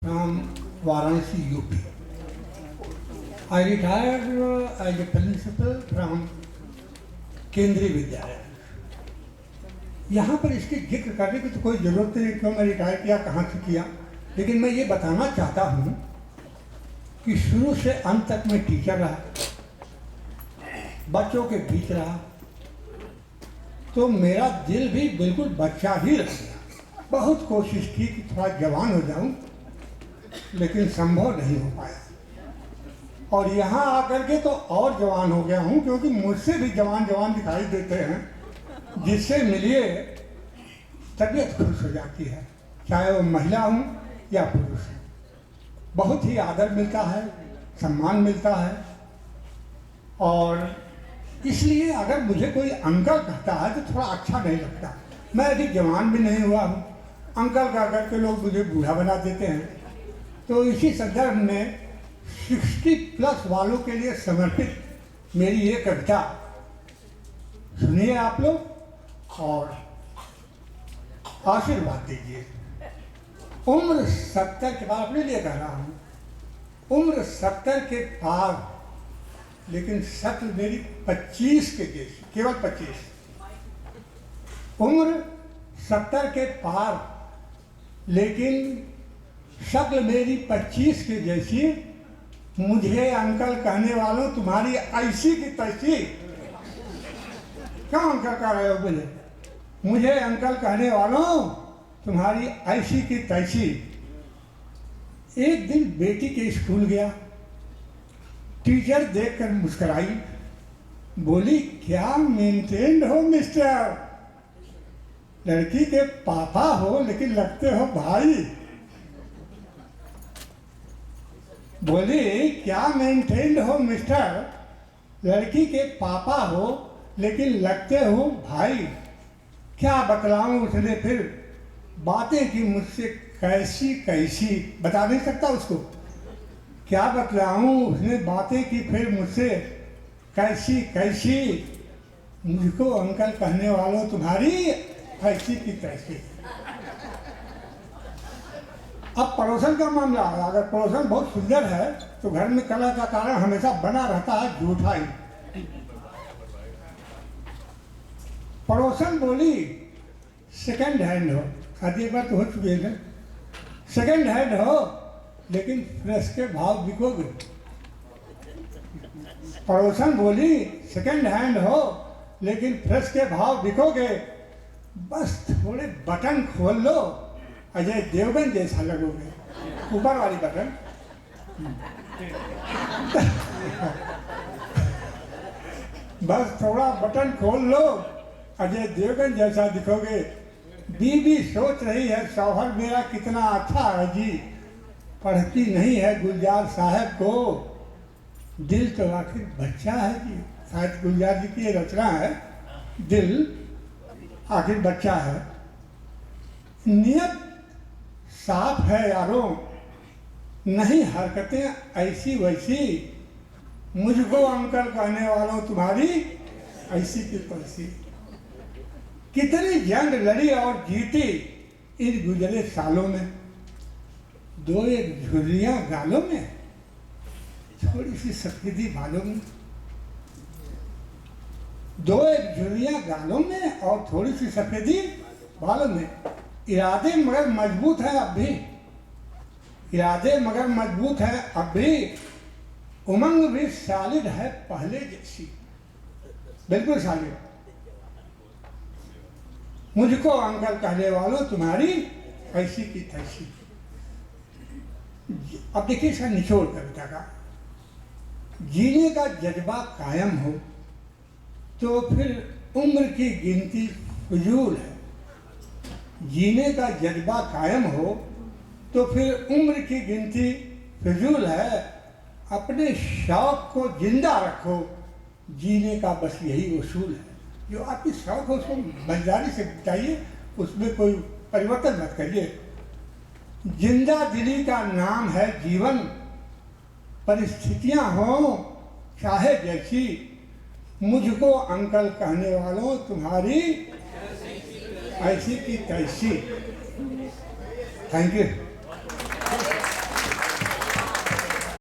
from Varanasi, UP. I retired as a principal from केंद्रीय विद्यालय। यहाँ पर इसके जिक्र करने की तो कोई ज़रूरत नहीं, क्यों मैं रिटायर किया, कहाँ से किया, लेकिन मैं ये बताना चाहता हूँ कि शुरू से अंत तक मैं टीचर रहा, बच्चों के बीच रहा, तो मेरा दिल भी बिल्कुल बच्चा ही रह गया। बहुत कोशिश की कि थोड़ा जवान हो जाऊं, लेकिन संभव नहीं हो पाया। और यहाँ आकर के तो और जवान हो गया हूँ, क्योंकि मुझसे भी जवान जवान दिखाई देते हैं, जिससे मिलिए तबीयत खुश हो जाती है, चाहे वो महिला हूँ या पुरुष। बहुत ही आदर मिलता है, सम्मान मिलता है। और इसलिए अगर मुझे कोई अंकल कहता है तो थोड़ा अच्छा नहीं लगता। मैं अभी जवान भी नहीं हुआ हूँ, अंकल कह करके लोग मुझे बूढ़ा बना देते हैं। तो इसी संदर्भ में 60+ वालों के लिए समर्पित मेरी ये कविता सुनिए आप लोग और आशीर्वाद दीजिए। उम्र 70 के बाद अपने लिए कह रहा हूँ, उम्र 70 के पार, लेकिन शक्ल मेरी 25 के जैसी, केवल 25। उम्र 70 के पार, लेकिन शक्ल मेरी 25 के जैसी। मुझे अंकल कहने वालों तुम्हारी ऐसी की तैसी। क्यों अंकल कह रहे हो मुझे? मुझे अंकल कहने वालों तुम्हारी ऐसी की तैसी। एक दिन बेटी के स्कूल गया, टीचर देखकर मुस्कुराई, बोली क्या मेंटेन्ड हो मिस्टर, लड़की के पापा हो लेकिन लगते हो भाई। बोली क्या मेंटेन्ड हो मिस्टर, लड़की के पापा हो लेकिन लगते हो भाई। क्या बतलाऊं, उसने फिर बातें की मुझसे कैसी कैसी, बता नहीं सकता उसको। क्या बतलाऊं, उसने बातें की फिर मुझसे कैसी कैसी। मुझको अंकल कहने वालों तुम्हारी ऐसी की तैसी। अब पड़ोसन का मामला है। अगर पड़ोसन बहुत सुंदर है तो घर में कलह का कारण हमेशा बना रहता है झूठा ही। पड़ोसन बोली सेकंड हैंड हो, शादी एक बार तो हो चुकी है, सेकंड हैंड हो लेकिन फ्रेश के भाव बिकोगे। पड़ोसन बोली सेकंड हैंड हो लेकिन फ्रेश के भाव बिकोगे। बस थोड़े बटन खोल लो, अजय देवगन जैसा लगोगे। ऊपर वाली बटन बस थोड़ा बटन खोल लो, अजय देवगन जैसा दिखोगे। बीवी सोच रही है शौहर मेरा कितना अच्छा है जी, पढ़ती नहीं है गुलजार साहब को, दिल तो आखिर बच्चा है जी। शायद गुलजार जी की ये रचना है, दिल आखिर बच्चा है। नियत साफ है यारों, नहीं हरकतें ऐसी वैसी। मुझको अंकल कहने वालों तुम्हारी ऐसी की तैसी। कितनी जंग लड़ी और जीती इन गुजरे सालों में, दो एक झुर्रियां गालों में, थोड़ी सी सफेदी बालों में। दो एक झुर्रियां गालों में और थोड़ी सी सफेदी बालों में। इरादे मगर मजबूत है अब भी, इरादे मगर मजबूत है अब भी। उमंग भी सॉलिड है पहले जैसी, बिल्कुल सॉलिड। मुझको अंकल कहने वालों तुम्हारी ऐसी की तैसी। अब देखिए इसका निचोड़ कविता का। जीने का जज्बा कायम हो तो फिर उम्र की गिनती फजूल है। जीने का जज्बा कायम हो तो फिर उम्र की गिनती फिजूल है। अपने शौक को जिंदा रखो, जीने का बस यही उसूल है। जो आपकी शौक हो उसको मजदारी से बिताइए, उसमें कोई परिवर्तन मत करिए। जिंदा दिली का नाम है जीवन, परिस्थितियां हो चाहे जैसी। मुझको अंकल कहने वालों तुम्हारी ऐसी की तैसी। Thank you.